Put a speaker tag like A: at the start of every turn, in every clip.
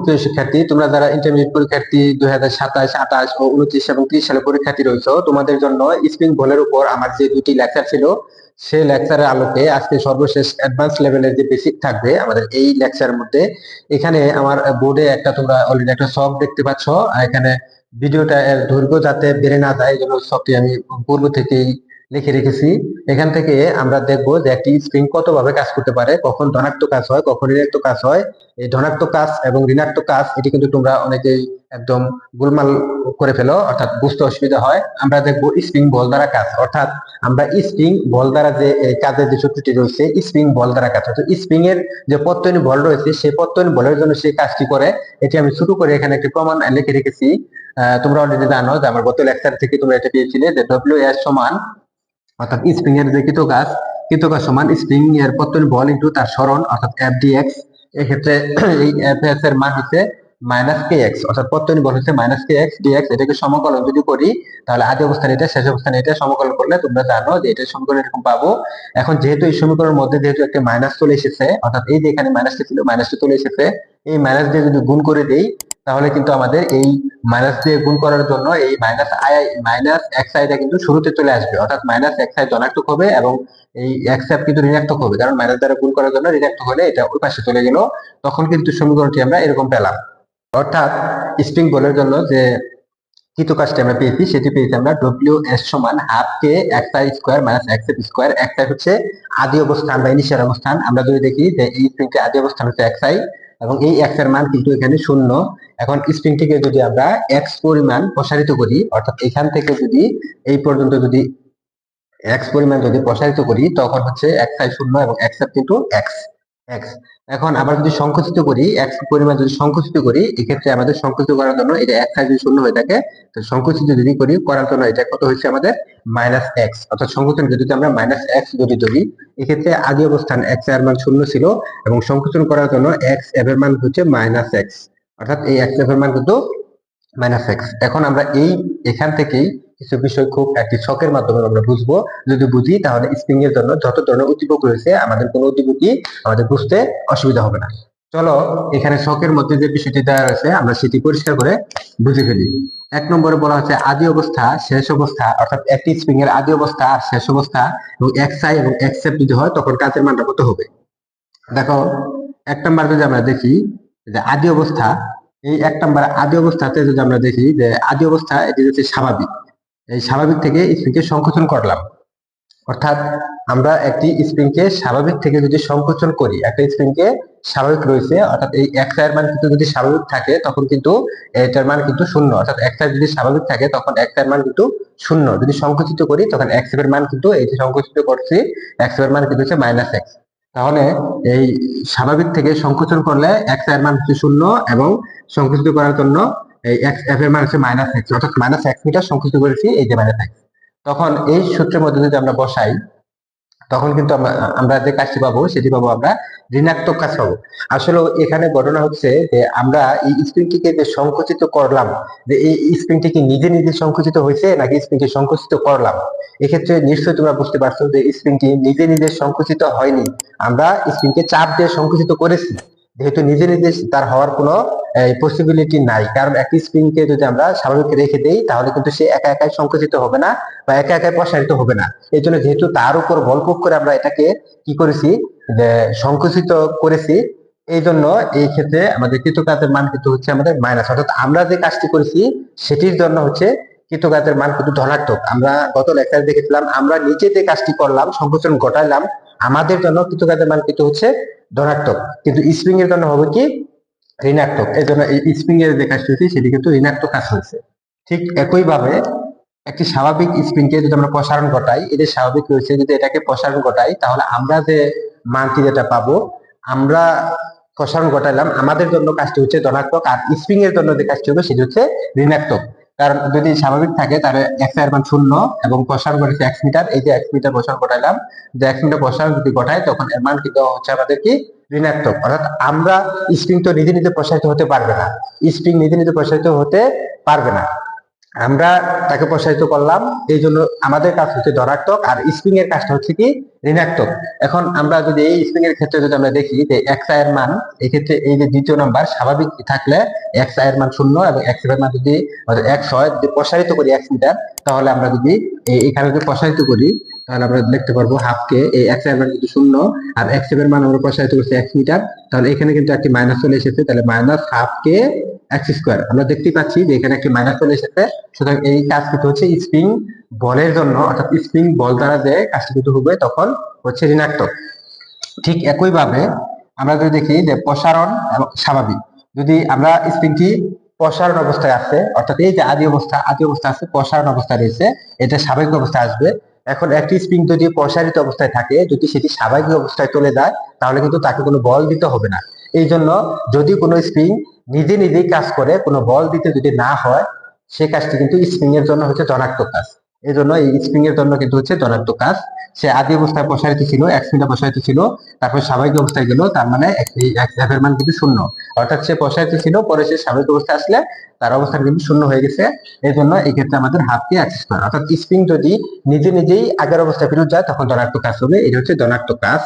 A: প্রিয় শিক্ষার্থী, তোমরা যারা ইন্টারমিডিয়েট পরীক্ষার্থী 2027, 28 ও 29 এবং 30 সালে পরীক্ষার্থী রয়েছে, তোমাদের জন্য স্প্রিং বলের উপর আমার যে দুটি লেকচার ছিল, সেই লেকচারের আলোকে আজকে সর্বশেষ অ্যাডভান্স লেভেলের যে বেসিক থাকবে আমাদের এই লেকচারের মধ্যে। এখানে আমার বোর্ডে তোমরা অলরেডি একটা সফট দেখতে পাচ্ছ। আর এখানে ভিডিওটা এর দৈর্ঘ্য যাতে বেড়ে না যায়, এই জন্য সফটটি আমি পূর্ব থেকেই লিখে রেখেছি। এখান থেকে আমরা দেখবো যে একটি স্প্রিং কত ভাবে কাজ করতে পারে, কখন ধনাত্মক কাজ হয়, কখন ঋণাত্মক কাজ হয়। এই ধনাত্মক কাজ এবং ঋণাত্মক কাজ এটি কিন্তু তোমরা অনেকেই একদম গোলমাল করে ফেলো, অর্থাৎ বুঝতে অসুবিধা হয়। আমরা দেখবো স্প্রিং বল দ্বারা কাজ, অর্থাৎ আমরা স্প্রিং বল দ্বারা যে কাজের যে সূত্রটি রয়েছে, স্প্রিং বল দ্বারা কাজ হচ্ছে। স্প্রিং এর যে প্রত্যয়নী বল রয়েছে, সেই প্রত্যয়নী বলের জন্য সেই কাজটি করে, এটি আমি শুরু করে এখানে একটি প্রমাণ লিখে রেখেছি। তোমরা অলরেডি জানো যে আমার গত লেকচার থেকে তোমরা এটা পেয়েছিলে যে ডব্লিউ এস সমান, অর্থাৎ স্প্রিং এর যে কৃতকাজ সমান স্প্রিং এর প্রত্যয়ন বল ইনটু তার সরণ, অর্থাৎ এফ ডিএক্স। এক্ষেত্রে এই এফ এস এর মান হচ্ছে মাইনাস কে এক্স, অর্থাৎ প্রত্যয়ন বল হচ্ছে মাইনাস কে এক্স ডিএক্স। এটাকে সমকলন যদি করি, তাহলে আদি অবস্থান এটা, শেষ অবস্থান এটা, সমকলন করলে তোমরা জানো যে এটা সমীকরণ এরকম পাবো। এখন যেহেতু এই সমীকরণের মধ্যে যেহেতু একটা মাইনাস চলে এসেছে, অর্থাৎ এই যে এখানে মাইনাসটা ছিল, মাইনাসটা চলে এসেছে, এই মাইনাস দিয়ে যদি গুণ করে দেই, তাহলে কিন্তু আমাদের এই মাইনাস দিয়ে গুণ করার জন্য এই মাইনাস এক্স আইটা কিন্তু শুরুতে চলে আসবে, অর্থাৎ মাইনাস এক্স আই ধনাত্মক হবে এবং এই এক্স আই কিন্তু ঋণাত্মক হবে, কারণ মাইনাস দ্বারা গুণ করার জন্য ঋণাত্মক হলে এটা ওই পাশে চলে গেল। তখন কিন্তু সমীকরণটি আমরা এরকম পেলাম। অর্থাৎ স্প্রিং বলের জন্য যে কৃতকাজটি আমরা পেয়েছি, সেটি পেয়েছি আমরা ডব্লিউ এস সমান half K x I square minus x F square. X I হচ্ছে আদি অবস্থান বা ইনিশিয়াল অবস্থান। আমরা যদি দেখি যে এই স্প্রিংটি আদি অবস্থান হচ্ছে এক্স আই এবং এই এক্স এর মান কিন্তু এখানে 0। এখন স্প্রিংটিকে যদি আমরা এক্স পরিমাণ প্রসারিত করি, অর্থাৎ এখান থেকে যদি এই পর্যন্ত যদি এক্স পরিমাণ যদি প্রসারিত করি, তখন হচ্ছে এক্স আই 0 এবং এক্স এফ কিন্তু এক্স এক্স। এখন আবার যদি সংকুচিত করি, এক্স পরিমাণ যদি সংকুচিত করি, এক্ষেত্রে আমাদের সংকুচিত করার জন্য এটা এক্স আই যদি 0 হয়ে থাকে, তো সংকুচিত যদি করি করার জন্য এটা কত হচ্ছে আমাদের মাইনাস এক্স, অর্থাৎ সংকুচন যদি আমরা মাইনাস এক্স যদি ধরি, এক্ষেত্রে আদি অবস্থান এক্স এর মান 0 ছিল এবং সংকুচন করার জন্য এক্স এফ এর মান হচ্ছে মাইনাস এক্স, অর্থাৎ এই এক্স এফ এর মান কিন্তু মাইনাস এক্স। এখন আমরা এখান থেকেই কিছু বিষয় খুব একটি ছকের মাধ্যমে আমরা বুঝবো। যদি বুঝি তাহলে স্প্রিং এর জন্য যত ধরনের উদ্দীপক রয়েছে, আমাদের কোনো উদ্দীপকই আমাদের বুঝতে অসুবিধা হবে না। চলো এখানে ছকের মধ্যে যে বিষয়টি দেওয়া রয়েছে আমরা সেটি পরিষ্কার করে বুঝে ফেলি। 1 নম্বরে বলা হচ্ছে আদি অবস্থা শেষ অবস্থা, অর্থাৎ একটি স্প্রিং এর আদি অবস্থা আর শেষ অবস্থা এবং এক্স আই এবং এক্স এফ যদি হয়, তখন কাজের মানটা কত হবে। দেখো 1 নম্বর যদি আমরা দেখি যে আদি অবস্থা, এই 1 নম্বর আদি অবস্থাতে যদি আমরা দেখি যে আদি অবস্থা এটি হচ্ছে স্বাভাবিক। এই স্বাভাবিক থেকে স্প্রিংকে সংকোচন করলাম, অর্থাৎ আমরা একটি স্প্রিংকে স্বাভাবিক থেকে যদি সংকোচন করি, একটা স্প্রিংকে স্বাভাবিক রয়েছে, অর্থাৎ এই এক্স এর মান কিন্তু যদি স্বাভাবিক থাকে তখন কিন্তু এটার মান কিন্তু 0, অর্থাৎ এক্স যদি স্বাভাবিক থাকে তখন এক্স এর মান কিন্তু 0। যদি সংকুচিত করি তখন এক্স এর মান কিন্তু, এই যে সংকুচিত করছি, এক্স এর মান কিন্তু হচ্ছে মাইনাস এক্স। তাহলে এই স্বাভাবিক থেকে সংকোচন করলে এক্স এর মান হচ্ছে 0 এবং সংকুচিত করার জন্য এই এক্স এফ এর মান হচ্ছে মাইনাস এক্স, অর্থাৎ মাইনাস এক্স মিটার সংকুচিত করেছি, এই যে মাইনাস এক্স। তখন এই সূত্রের মধ্যে যদি আমরা বসাই, তখন কিন্তু আমরা যে কাজটি পাবো সেটি পাবো আমরা ঋণাত্মক কাজ পাবো। আসলে এখানে ঘটনা হচ্ছে যে আমরা এই স্প্রিংটিকে যে সংকুচিত করলাম, যে এই স্প্রিংটি কি নিজে নিজে সংকুচিত হয়েছে নাকি স্প্রিংটি সংকুচিত করলাম। এক্ষেত্রে নিশ্চয়ই তোমরা বুঝতে পারছো যে স্প্রিংটি নিজে নিজে সংকুচিত হয়নি, আমরা স্প্রিংকে চাপ দিয়ে সংকুচিত করেছি। যেহেতু নিজে নিজে তার হওয়ার কোনো পসিবিলিটি নাই, কারণ একটি স্প্রিংকে যদি আমরা স্বাভাবিক রেখে দেই তাহলে কিন্তু সে একা একাই সংকুচিত হবে না বা একা একাই প্রসারিত হবে না। এই জন্য যেহেতু তার উপর বল প্রয়োগ করে আমরা এটাকে কি করেছি, যে সংকুচিত করেছি, এই জন্য এই ক্ষেত্রে আমাদের কৃতকাজের মান কিন্তু হচ্ছে আমাদের মাইনাস, অর্থাৎ আমরা যে কাজটি করেছি সেটির জন্য হচ্ছে কৃতকাজের মান কিন্তু ধনাত্মক। আমরা গত লেকচারে দেখেছিলাম আমরা নিজে যে কাজটি করলাম, সংকোচন ঘটাইলাম, আমাদের জন্য কৃতকাজের মান কিন্তু হচ্ছে ধনাত্মক, কিন্তু স্প্রিং এর জন্য হবে কি ঋণাত্মক। এই জন্য এই স্প্রিং এর যে কাজটি হয়েছে সেটি কিন্তু ঋণাত্মক কাজ হয়েছে। ঠিক একই ভাবে একটি স্বাভাবিক স্প্রিংকে যদি আমরা প্রসারণ ঘটাই, এটা স্বাভাবিক রয়েছে, যদি এটাকে প্রসারণ ঘটাই তাহলে আমরা যে মানটি যেটা পাবো, আমরা প্রসারণ ঘটাইলাম, আমাদের জন্য কাজটি হচ্ছে ধনাত্মক, আর স্প্রিং এর জন্য যে কাজটি হবে সেটি হচ্ছে ঋণাত্মক। কারণ যদি স্বাভাবিক থাকে তাহলে এক্স এর মান 0 এবং প্রসারণ ঘটেছে এক্স মিটার, এই যে এক্স মিটার প্রসারণ ঘটাইলাম, যে এক্স মিটার প্রসারণ যদি ঘটাই তখন এর মান কিন্তু হচ্ছে আমাদের কি ঋণাত্মক। অর্থাৎ আমরা স্প্রিং তো নিজে নিজে প্রসারিত হতে পারবে না, স্প্রিং নিজে নিজে প্রসারিত হতে পারবে না, আমরা তাকে প্রসারিত করলাম, এই জন্য আমাদের কাজ হচ্ছে ধনাত্মক, আর স্প্রিং এর কাজটা হচ্ছে কি ঋণাত্মক। এখন আমরা যদি এই স্প্রিং এর ক্ষেত্রে যদি আমরা দেখি যে এক্স আই এর মান, এক্ষেত্রে এই যে দ্বিতীয় নাম্বার স্বাভাবিক থাকলে এক্স আই এর মান 0 এবং এক্স এর মান যদি এক্স হয়, যদি প্রসারিত করি এক্স মিটার, তাহলে আমরা যদি এখানে যদি প্রসারিত করি তাহলে আমরা লিখতে পারবো হাফ কে, এই এক্স এর মান কিন্তু 0 আর এক্স এর মান আমরা প্রসারিত করছি এক্স মিটার, তাহলে এখানে কিন্তু একটি মাইনাস চলে এসেছে, তাহলে মাইনাস হাফ কে এক্স স্কোয়ার। আমরা দেখতে পাচ্ছি যে এখানে একটি মাইনাস চলে এসেছে। সুতরাং এই কাজ কিন্তু হচ্ছে স্প্রিং বলের জন্য, অর্থাৎ স্প্রিং বল দ্বারা যে কাজটি কিন্তু হবে তখন হচ্ছে ঋণাত্মক। ঠিক একইভাবে আমরা যদি দেখি যে প্রসারণ এবং স্বাভাবিক, যদি আমরা স্প্রিংটি প্রসারণ অবস্থায় আছে, অর্থাৎ এই যে আদি অবস্থা আছে, প্রসারণ অবস্থায় রয়েছে, এটা স্বাভাবিক অবস্থায় আসবে। এখন একটি স্প্রিং যদি প্রসারিত অবস্থায় থাকে, যদি সেটি স্বাভাবিক অবস্থায় চলে যায়, তাহলে কিন্তু তাকে কোনো বল দিতে হবে না। এই জন্য যদি কোনো স্প্রিং নিজে নিজেই কাজ করে, কোনো বল দিতে যদি না হয়, সে কাজটি কিন্তু স্প্রিং এর জন্য হচ্ছে ধনাত্মক কাজ। এই জন্য এই স্প্রিং এর জন্য কিন্তু হচ্ছে ধনাত্মক কাজ। সে আদি অবস্থায় প্রসারিত ছিল, এক্স মিটার প্রসারিত ছিল, তারপর স্বাভাবিক অবস্থায় গেল, তার মানে এক্স এর মান কিন্তু 0, অর্থাৎ সে প্রসারিত ছিল, পরে সে স্বাভাবিক অবস্থায় আসলে তার অবস্থান কিন্তু 0 হয়ে গেছে। এই জন্য এই ক্ষেত্রে আমাদের হাফ কে এক্স স্কয়ার, অর্থাৎ স্প্রিং যদি নিজে নিজেই আগের অবস্থায় ফেরত যায় তখন ধনাত্মক কাজ হবে, এটা হচ্ছে ধনাত্মক কাজ।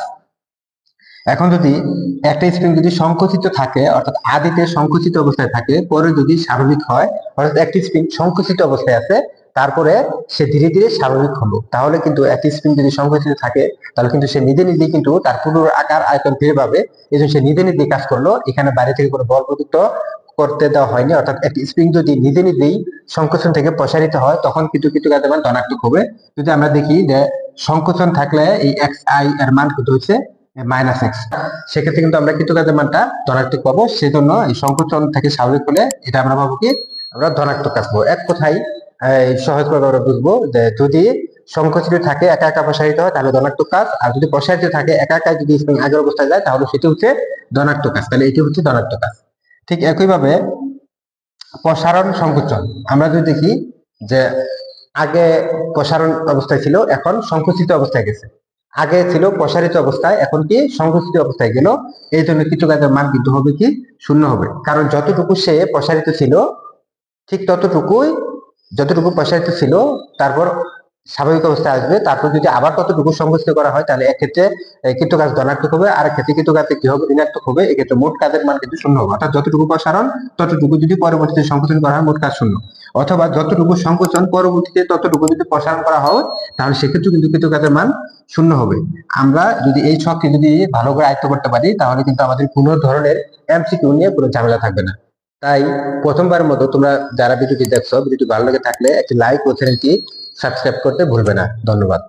A: এখন যদি একটা স্প্রিং যদি সংকুচিত থাকে, অর্থাৎ আদিতে সংকুচিত অবস্থায় থাকে, পরে যদি স্বাভাবিক হয়, অর্থাৎ একটি স্প্রিং সংকুচিত অবস্থায় আছে, তারপরে সে ধীরে ধীরে স্বাভাবিক হলো, তাহলে কিন্তু একটি স্প্রিং যদি সংকুচিত থাকে, তাহলে কিন্তু সে নিজে নিজেই কিন্তু তার পুরো আকার আয়তন ফিরে পাবে। এই জন্য সে নিজে নিজেই কাজ করলো, এখানে বাইরে থেকে কোনো বল প্রযুক্ত করতে দেওয়া হয়নি। অর্থাৎ একটি স্প্রিং যদি নিজে নিজেই সংকোচন থেকে প্রসারিত হয়, তখন কিন্তু কিছু কাজের মান ধনাত্মক হবে। যদি আমরা দেখি যে সংকোচন থাকলে এই এক্স আই এর মান কিন্তু হচ্ছে মাইনাস এক্স, সেক্ষেত্রে কিন্তু আমরা কৃতকাজের মানটা ধনাত্মক পাবো। সেজন্য এই সংকোচন থেকে স্বাভাবিক হলে এটা আমরা পাবো কি, আমরা ধনাত্মক কাজ পাবো। এক কথায় সহজভাবে আমরা বুঝবো যে যদি সংকুচিত থাকে একা একা প্রসারিত হয় তাহলে ধনাত্মক কাজ, আর যদি প্রসারিত থাকে একা একা যদি স্প্রিং আগের অবস্থায় যায় তাহলে সেটি হচ্ছে ধনাত্মক কাজ, তাহলে এটি হচ্ছে ধনাত্মক কাজ। ঠিক একইভাবে প্রসারণ সংকোচন আমরা যদি দেখি যে আগে প্রসারণ অবস্থায় ছিল, এখন সংকুচিত অবস্থায় গেছে, আগে ছিল প্রসারিত অবস্থায়, এখন কি সংকুচিত অবস্থায় গেল, এই জন্য কৃতকাজের মান কিন্তু হবে কি 0 হবে, কারণ যতটুকু সে প্রসারিত ছিল ঠিক ততটুকুই, যতটুকু প্রসারিত ছিল তারপর স্বাভাবিক অবস্থায় আসবে, তারপর যদি আবার ততটুকু সংকুচিত করা হয় তাহলে এক্ষেত্রে কৃতকাজ ধনাত্মক হবে, আর ক্ষেত্রে কৃতকাজে কি হবে ঋণাত্মক হবে। এক্ষেত্রে মোট কাজের মান কিন্তু 0 হবে, অর্থাৎ যতটুকু প্রসারণ ততটুকু যদি পরবর্তীতে সংকোচন করা হয় মোট কাজ 0, অথবা যতটুকু সংকোচন পরবর্তীতে ততটুকু যদি প্রসারণ করা হয় তাহলে সেক্ষেত্রে কিন্তু কৃতকাজের মান 0 হবে। আমরা যদি এই ছকটি যদি ভালো করে আয়ত্ত করতে পারি তাহলে কিন্তু আমাদের কোনো ধরনের এমসিকিউ নিয়ে কোনো ঝামেলা থাকবে না। তাই প্রথমবারের মতো তোমরা যারা ভিডিওটি দেখছো, ভিডিওটি ভালো লেগে থাকলে একটি লাইক ও চ্যানেলটি সাবস্ক্রাইব করতে ভুলবে না। ধন্যবাদ।